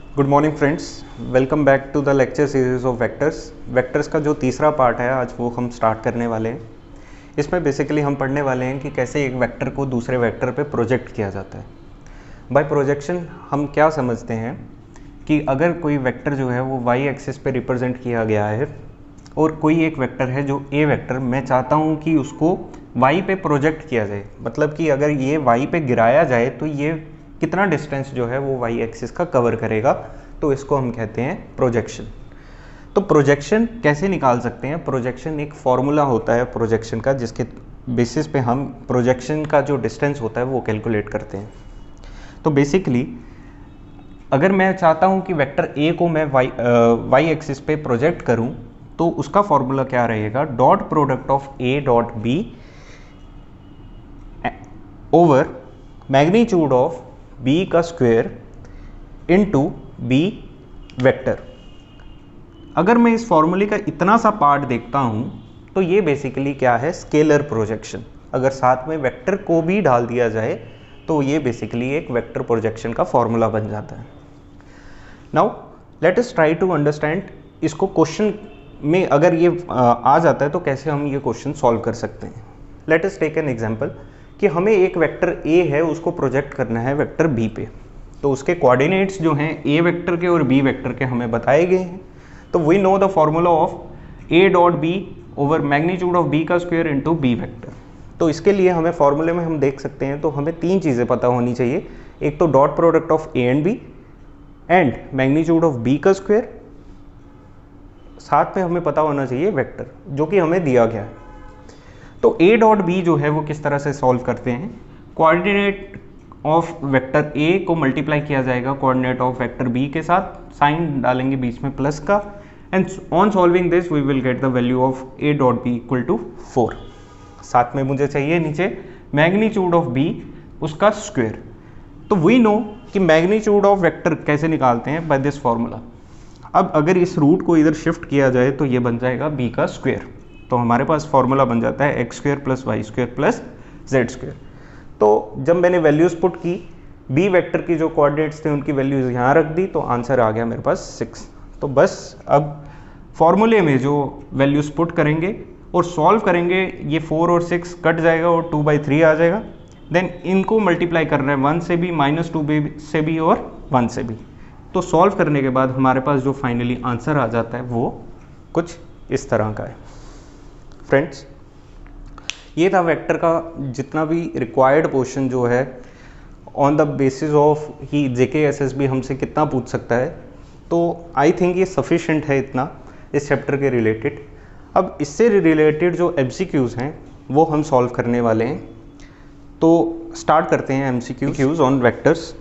Good morning friends, welcome back to the lecture series of vectors. Vectors का जो तीसरा part है आज वो हम स्टार्ट करने वाले हैं। इसमें बेसिकली हम पढ़ने वाले हैं कि कैसे एक वेक्टर को दूसरे वेक्टर पे प्रोजेक्ट किया जाता है। बाय प्रोजेक्शन हम क्या समझते हैं कि अगर कोई वेक्टर जो है वो वाई एक्सिस पे रिप्रेजेंट किया गया है और कोई एक वेक्टर है जो ए वेक्टर, मैं चाहता हूँ कि उसको वाई पे प्रोजेक्ट किया जाए, मतलब कि अगर ये वाई पे गिराया जाए तो ये कितना डिस्टेंस जो है वो वाई एक्सिस का कवर करेगा, तो इसको हम कहते हैं प्रोजेक्शन। तो प्रोजेक्शन कैसे निकाल सकते हैं? प्रोजेक्शन एक फॉर्मूला होता है प्रोजेक्शन का, जिसके बेसिस पे हम प्रोजेक्शन का जो डिस्टेंस होता है वो कैलकुलेट करते हैं। तो बेसिकली अगर मैं चाहता हूं कि वेक्टर ए को मैं वाई एक्सिस पे प्रोजेक्ट करूं तो उसका फॉर्मूला क्या रहेगा? Dot product of A dot B over magnitude of B का स्क्वायर इनटू बी वेक्टर। अगर मैं इस फॉर्मूले का इतना सा पार्ट देखता हूं तो ये बेसिकली क्या है? Scalar projection. अगर साथ में वेक्टर को भी डाल दिया जाए तो ये बेसिकली एक वेक्टर प्रोजेक्शन का फॉर्मूला बन जाता है। Now let us try to understand इसको क्वेश्चन में अगर ये आ जाता है तो कैसे हम ये क्वेश्चन सॉल्व कर सकते हैं। Let us take an example कि हमें एक वेक्टर ए है उसको प्रोजेक्ट करना है वेक्टर बी पे। तो उसके कोऑर्डिनेट्स जो हैं ए वेक्टर के और बी वेक्टर के हमें बताए गए हैं। तो we know the formula of A dot B over magnitude of B का स्क्वायर इनटू बी वेक्टर। तो इसके लिए हमें फॉर्मूले में हम देख सकते हैं, तो हमें तीन चीज़ें पता होनी चाहिए। एक तो dot product of A and B and magnitude of B का स्क्वायर, साथ में हमें पता होना चाहिए वेक्टर जो कि हमें दिया गया है। तो ए डॉट बी जो है वो किस तरह से सॉल्व करते हैं? कोऑर्डिनेट ऑफ वेक्टर ए को मल्टीप्लाई किया जाएगा कोऑर्डिनेट ऑफ वेक्टर बी के साथ, साइन डालेंगे बीच में प्लस का, and on solving this we will get the value of A dot B equal to 4। साथ में मुझे चाहिए नीचे मैग्नीट्यूड ऑफ बी उसका स्क्वायर। तो वी नो कि मैग्नीट्यूड ऑफ वेक्टर कैसे निकालते हैं? By this formula. अब अगर इस रूट को इधर शिफ्ट किया जाए तो ये बन जाएगा बी का स्क्वायर। तो हमारे पास फॉर्मूला बन जाता है X square plus Y square plus Z square. तो जब मैंने वैल्यूज पुट की, बी वेक्टर की जो कोऑर्डिनेट्स थे उनकी वैल्यूज यहाँ रख दी, तो आंसर आ गया मेरे पास 6। तो बस अब फॉर्मूले में जो वैल्यूज पुट करेंगे और सॉल्व करेंगे, ये 4 और 6 कट जाएगा और 2/3 आ जाएगा। देन इनको मल्टीप्लाई करना है 1 से भी, -2 से भी और 1 से भी। तो सॉल्व करने के बाद हमारे पास जो फाइनली आंसर आ जाता है वो कुछ इस तरह का है। फ्रेंड्स, ये था वेक्टर का जितना भी रिक्वायर्ड पोर्शन जो है, on the basis of he JK SSB हमसे कितना पूछ सकता है। तो आई थिंक ये सफिशिएंट है इतना इस चैप्टर के रिलेटेड। अब इससे रिलेटेड जो एमसीक्यूज़ हैं वो हम सॉल्व करने वाले हैं। तो स्टार्ट करते हैं एमसीक्यूज़ ऑन वेक्टर्स।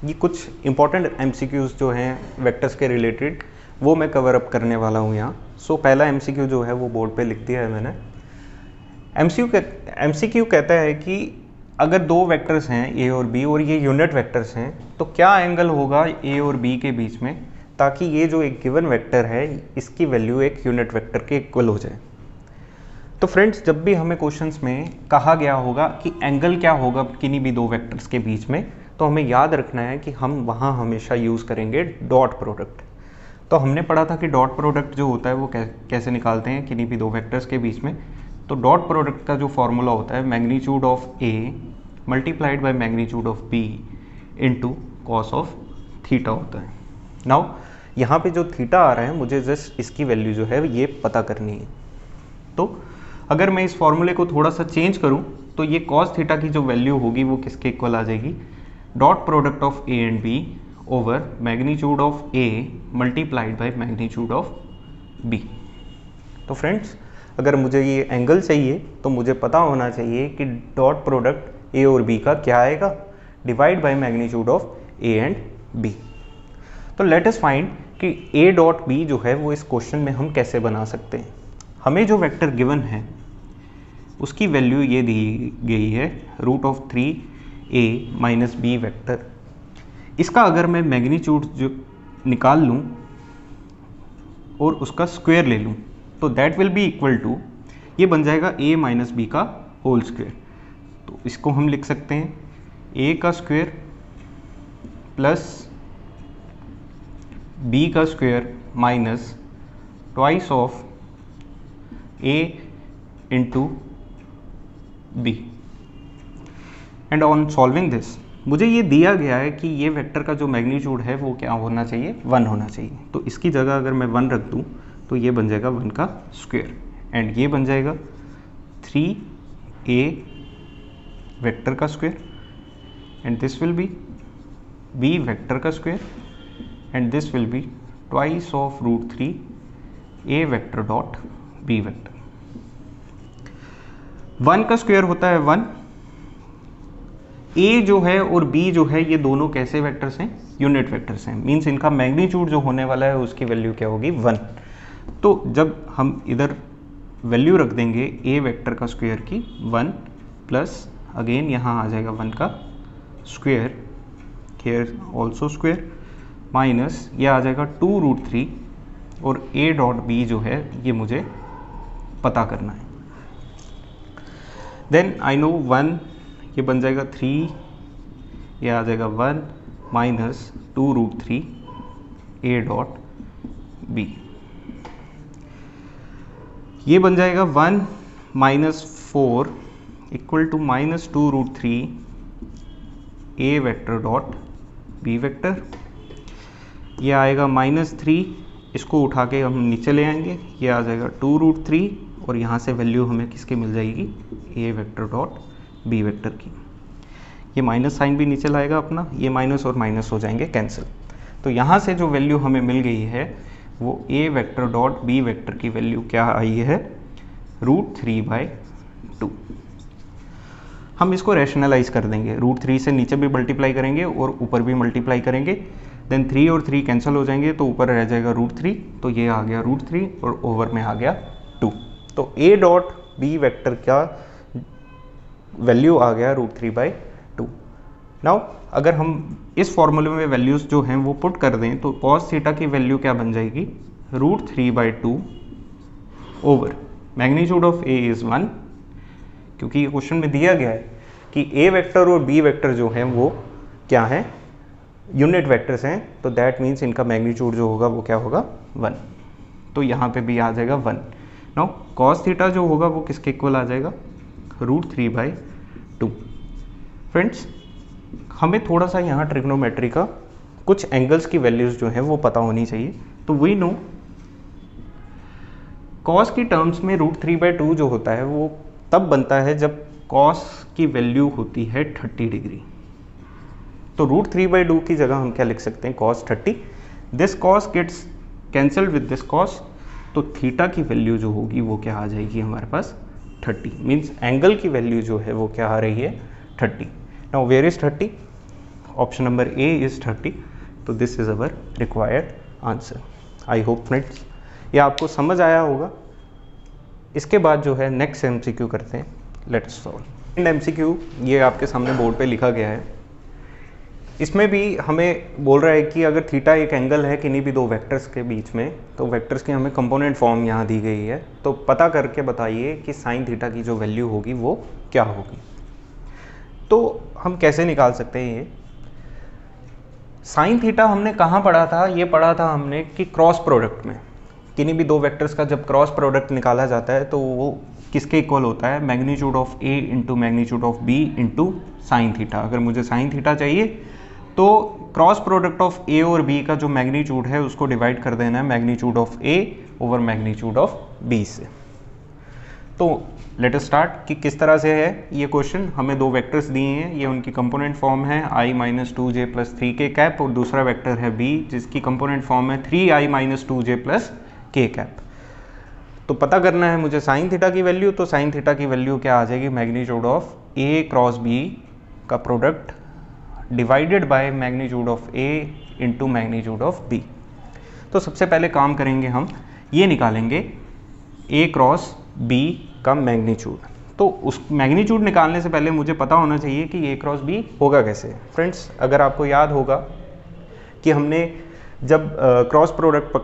ये कुछ इंपॉर्टेंट एमसीक्यूज़ जो हैं वेक्टर्स के रिलेटेड वो मैं कवर अप करने वाला हूँ यहाँ। सो पहला एमसीक्यू जो है वो बोर्ड पे लिख दिया है मैंने। एमसीक्यू कहता है कि अगर दो वेक्टर्स हैं ए और बी और ये यूनिट वेक्टर्स हैं तो क्या एंगल होगा ए और बी के बीच में, ताकि ये जो एक गिवन वेक्टर है इसकी वैल्यू एक यूनिट वेक्टर के इक्वल हो जाए। तो फ्रेंड्स, जब भी हमें क्वेश्चंस में कहा गया होगा कि एंगल क्या होगा किन्हीं भी दो वेक्टर्स के बीच में, तो हमें याद रखना है कि हम वहाँ हमेशा यूज़ करेंगे डॉट प्रोडक्ट। तो हमने पढ़ा था कि डॉट प्रोडक्ट जो होता है वो कैसे निकालते हैं किन्हीं भी दो वेक्टर्स के बीच में। तो डॉट प्रोडक्ट का जो फॉर्मूला होता है magnitude of A multiplied by magnitude of B into cos of theta होता है। नाउ यहाँ पे जो थीटा आ रहा है मुझे जस्ट इसकी वैल्यू जो है ये पता करनी है। तो अगर मैं इस फॉर्मूले को थोड़ा सा चेंज करूँ तो ये कॉस थीटा की जो वैल्यू होगी वो किसके इक्वल आ जाएगी? Dot product of A and B over magnitude of A multiplied by magnitude of B. तो फ्रेंड्स, अगर मुझे ये एंगल चाहिए तो मुझे पता होना चाहिए कि डॉट प्रोडक्ट ए और बी का क्या आएगा? Divide by magnitude of A and B. तो लेट अस फाइंड कि ए डॉट बी जो है वो इस क्वेश्चन में हम कैसे बना सकते हैं। हमें जो वेक्टर गिवन है उसकी वैल्यू ये दी गई है √3a - b वेक्टर। इसका अगर मैं मैग्नीट्यूड जो निकाल लूँ और उसका स्क्वायर ले लूँ तो that will be equal to, ये बन जाएगा a - b का होल स्क्वायर। तो इसको हम लिख सकते हैं a का स्क्वायर प्लस बी का square minus twice of A into B. And on solving this मुझे ये दिया गया है कि ये वेक्टर का जो मैग्नीट्यूड है वो क्या होना चाहिए, 1 होना चाहिए। तो इसकी जगह अगर मैं 1 रख दूँ तो ये बन जाएगा 1 का स्क्वायर, एंड ये बन जाएगा 3a वेक्टर का square, and this will be b vector का square, and this will be twice of √3 a vector dot b vector. 1 का स्क्वायर होता है 1, a जो है और b जो है ये दोनों कैसे वेक्टर्स हैं, यूनिट वेक्टर्स हैं, मींस इनका मैग्नीट्यूड जो होने वाला है उसकी वैल्यू क्या होगी, 1। तो जब हम इधर वैल्यू रख देंगे a वेक्टर का स्क्वायर की 1 प्लस अगेन यहाँ आ जाएगा 1 का square, here also square, minus ये आ जाएगा 2√3 और a डॉट b जो है ये मुझे पता करना है। देन आई नो 1, ये बन जाएगा 3, ये आ जाएगा 1 माइनस 2√3 a डॉट b, ये बन जाएगा 1 minus 4 equal to minus 2√3 a vector dot b vector, ये आएगा -3, इसको उठा के हम नीचे ले आएंगे, ये आ जाएगा 2√3 और यहाँ से वैल्यू हमें किसकी मिल जाएगी, a vector dot b vector की। ये माइनस साइन भी नीचे लाएगा अपना, ये माइनस और माइनस हो जाएंगे कैंसिल। तो यहाँ से जो वैल्यू हमें मिल गई है वो a vector dot b vector की वैल्यू क्या आई है, √3/2। हम इसको रैशनलाइज कर देंगे, √3 से नीचे भी मल्टीप्लाई करेंगे और ऊपर भी मल्टीप्लाई करेंगे, देन 3 और 3 कैंसिल हो जाएंगे तो ऊपर रह जाएगा √3, तो ये आ गया √3 और ओवर में आ गया 2। तो a डॉट b वेक्टर का वैल्यू आ गया √3/2। नाउ अगर हम इस फॉर्मूले में वैल्यूज जो हैं वो पुट कर दें तो cos थीटा की वैल्यू क्या बन जाएगी, √3/2 over magnitude of a is 1, क्योंकि ये क्वेश्चन में दिया गया है कि a वेक्टर और b वेक्टर जो हैं वो क्या हैं, यूनिट वेक्टर्स हैं, तो दैट मीन्स इनका मैग्नीट्यूड जो होगा वो क्या होगा, 1। तो यहाँ पे भी आ जाएगा 1। नाउ cos थीटा जो होगा वो किसके इक्वल आ जाएगा, √3/2। फ्रेंड्स हमें थोड़ा सा यहाँ ट्रिग्नोमेट्री का कुछ एंगल्स की वैल्यूज जो है वो पता होनी चाहिए। तो वी नो cos की टर्म्स में √3/2 जो होता है वो तब बनता है जब cos की वैल्यू होती है 30 डिग्री। तो √3/2 की जगह हम क्या लिख सकते हैं, cos 30, this cos gets cancelled with this cos, तो थीटा की वैल्यू जो होगी वो क्या आ जाएगी हमारे पास, 30, मीन्स एंगल की वैल्यू जो है वो क्या आ रही है, 30। Now where is 30, option number A is 30, तो this is our required answer. I hope friends ये आपको समझ आया होगा। इसके बाद जो है नेक्स्ट एमसीक्यू करते हैं, लेट्स सॉल्व। एमसीक्यू ये आपके सामने बोर्ड पे लिखा गया है, इसमें भी हमें बोल रहा है कि अगर थीटा एक एंगल है किन्हीं भी दो वेक्टर्स के बीच में, तो वेक्टर्स की हमें कंपोनेंट फॉर्म यहाँ दी गई है, तो पता करके बताइए कि साइन थीटा की जो वैल्यू होगी वो क्या होगी। तो हम कैसे निकाल सकते हैं ये साइन थीटा, हमने कहाँ पढ़ा था, ये पढ़ा था हमने कि क्रॉस प्रोडक्ट में किन्हीं भी दो वेक्टर्स का जब क्रॉस प्रोडक्ट निकाला जाता है तो वो किसके इक्वल होता है, magnitude of a into magnitude of b into sine theta. अगर मुझे साइन थीटा चाहिए तो क्रॉस प्रोडक्ट ऑफ a और b का जो मैग्नीट्यूड है उसको डिवाइड कर देना है magnitude of a over magnitude of b से। तो लेट अस स्टार्ट कि किस तरह से है ये क्वेश्चन। हमें दो वेक्टर्स दिए हैं, ये उनकी कंपोनेंट फॉर्म है i-2j + 3k कैप, और दूसरा वेक्टर है b जिसकी कंपोनेंट फॉर्म है 3i-2j + k कैप। तो पता करना है मुझे साइन थीटा की वैल्यू, तो साइन थीटा की वैल्यू क्या आ जाएगी, magnitude of a cross b का product divided by magnitude of a into magnitude of b। तो सबसे पहले काम करेंगे हम ये निकालेंगे a क्रॉस b का मैग्नीट्यूड। तो उस मैग्नीट्यूड निकालने से पहले मुझे पता होना चाहिए कि a क्रॉस b होगा कैसे। फ्रेंड्स अगर आपको याद होगा कि हमने जब क्रॉस प्रोडक्ट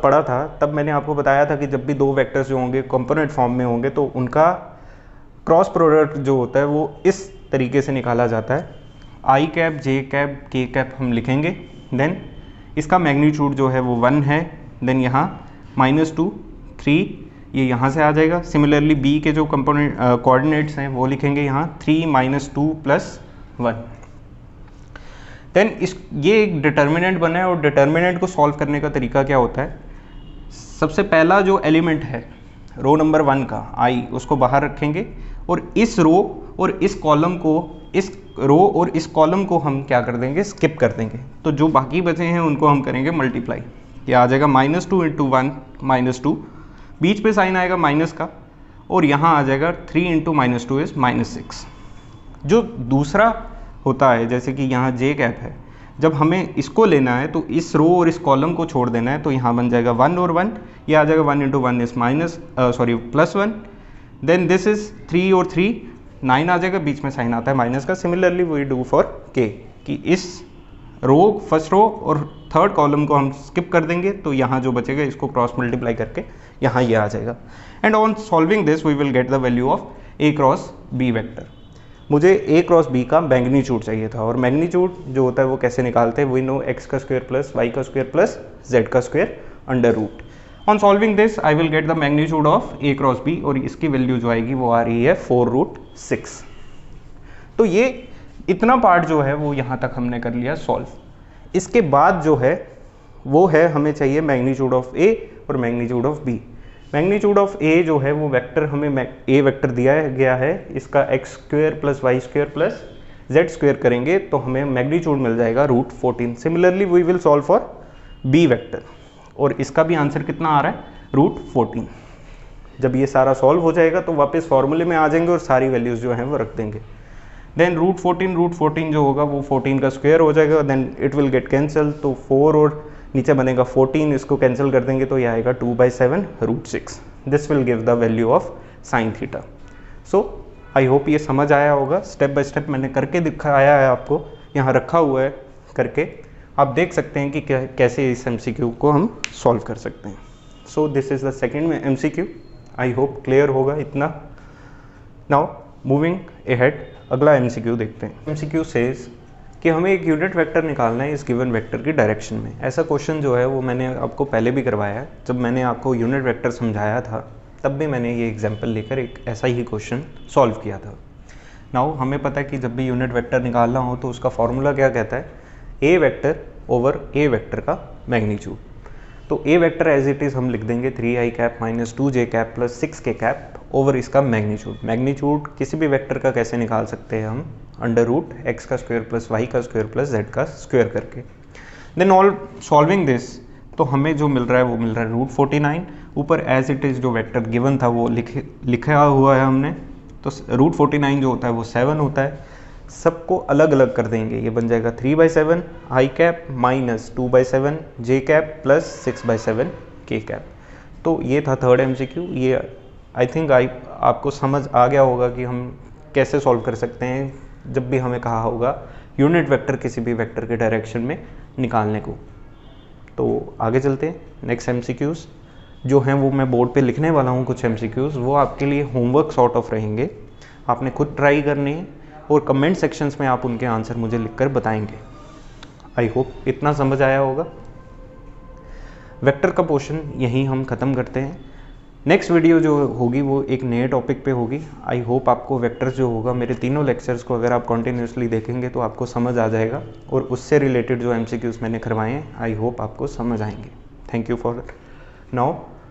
पढ़ा था तब मैंने आपको बताया था कि जब भी दो वेक्टर्स जो होंगे कंपोनेंट फॉर्म में होंगे तो उनका क्रॉस प्रोडक्ट जो होता है वो इस तरीके से निकाला जाता है, i cap j cap k cap हम लिखेंगे, देन इसका मैग्नीट्यूड जो है वो 1 है, देन यहाँ -2 3 ये यहाँ से आ जाएगा। सिमिलरली बी के जो कंपोनेंट कोऑर्डिनेट्स हैं वो लिखेंगे यहाँ 3 - 2 + 1। देन ये एक डिटर्मिनेंट बना है और डिटर्मिनेंट को सॉल्व करने का तरीका क्या होता है, सबसे पहला जो एलिमेंट है रो नंबर 1 का i उसको बाहर रखेंगे और इस रो और इस कॉलम को हम क्या कर देंगे, स्किप कर देंगे। तो जो बाकी बचे हैं उनको हम करेंगे मल्टीप्लाई। ये आ जाएगा -2 × 1 -2, बीच पे साइन आएगा माइनस का और यहाँ आ जाएगा 3 × -2 इज -6। जो दूसरा होता है जैसे कि यहाँ j कैप है, जब हमें इसको लेना है तो इस रो और इस कॉलम को छोड़ देना है, तो यहाँ बन जाएगा 1 और 1, ये आ जाएगा 1 × 1 इज +1, देन दिस इज 3 और 3 9 आ जाएगा, बीच में साइन आता है माइनस का। Similarly we do for k कि इस फर्स्ट रो और थर्ड कॉलम को हम स्किप कर देंगे, तो यहाँ जो बचेगा इसको क्रॉस मल्टीप्लाई करके यहाँ ये आ जाएगा। And on solving this we will get the value of a cross b vector. मुझे a क्रॉस b का मैग्नीट्यूड चाहिए था, और मैग्नीट्यूड जो होता है वो कैसे निकालते हैं, we know x² + y² + z² under root. On solving this I will get the magnitude of a cross b और इसकी वैल्यू जो आएगी वो आ रही है 4√6। तो ये इतना पार्ट जो है वो यहाँ तक हमने कर लिया सॉल्व। इसके बाद जो है वो है हमें चाहिए मैग्नीट्यूड ऑफ a और magnitude of b। Magnitude of a जो है वो वेक्टर हमें a वेक्टर दिया गया है, इसका x² + y² + z² करेंगे तो हमें मैग्नीट्यूड मिल जाएगा √14। Similarly we will solve for b vector और इसका भी आंसर कितना आ रहा है, √14। जब ये सारा सॉल्व हो जाएगा तो वापस फॉर्मूले में आ जाएंगे और सारी वैल्यूज़ जो हैं वो रख देंगे। देन √14 जो होगा वो 14 का स्क्वायर हो जाएगा, then it will get cancel, तो 4 और नीचे बनेगा 14, इसको कैंसिल कर देंगे तो ये आएगा 2/7 √6। This will give the value of sin theta. So I hope ये समझ आया होगा। स्टेप बाय स्टेप मैंने करके दिखाया है आपको, यहाँ रखा हुआ है करके, आप देख सकते हैं कि कैसे इस MCQ को हम सॉल्व कर सकते हैं। So this is the second MCQ। I hope clear होगा इतना। नाउ मूविंग अहेड, अगला MCQ देखते हैं। MCQ सेज कि हमें एक यूनिट वेक्टर निकालना है इस गिवन वेक्टर की डायरेक्शन में। ऐसा क्वेश्चन जो है वो मैंने आपको पहले भी करवाया है, जब मैंने आपको यूनिट वेक्टर समझाया था तब भी मैंने ये एग्जांपल लेकर एक ऐसा ही क्वेश्चन सॉल्व किया था। नाउ हमें पता है कि जब भी यूनिट वेक्टर निकालना हो तो उसका फॉर्मूला क्या कहता है, a vector over a vector का मैग्नीट्यूड। तो a vector as it is हम लिख देंगे 3i cap - 2j cap + 6k cap over इसका मैग्नीट्यूड। मैग्नीट्यूड किसी भी वेक्टर का कैसे निकाल सकते हैं हम, √x² + y² + z² करके। देन ऑल सॉल्विंग दिस, तो हमें जो मिल रहा है वो मिल रहा है √49। ऊपर एज इट इज़ जो वेक्टर गिवन था वो लिखा हुआ है हमने, तो √49 जो होता है वो 7 होता है। सबको अलग अलग कर देंगे, ये बन जाएगा 3/7 i cap - 2/7 j cap + 6/7 k cap. तो ये था थर्ड MCQ। ये आई थिंक आपको समझ आ गया होगा कि हम कैसे सॉल्व कर सकते हैं जब भी हमें कहा होगा यूनिट वेक्टर किसी भी वेक्टर के डायरेक्शन में निकालने को। तो आगे चलते हैं। नेक्स्ट MCQs जो हैं वो मैं बोर्ड पे लिखने वाला हूँ कुछ MCQs, वो आपके लिए होमवर्क सॉर्ट ऑफ रहेंगे, आपने खुद ट्राई करने हैं और कमेंट सेक्शंस में आप उनके आंसर मुझे लिखकर बताएंगे। आई होप इतना समझ आया होगा। वेक्टर का पोर्शन यहीं हम ख़त्म करते हैं। नेक्स्ट वीडियो जो होगी वो एक नए टॉपिक पे होगी। आई होप आपको वेक्टर्स जो होगा मेरे तीनों लेक्चर्स को अगर आप कंटिन्यूसली देखेंगे तो आपको समझ आ जाएगा, और उससे रिलेटेड जो MCQs मैंने करवाए हैं आई होप आपको समझ आएंगे। Thank you for now.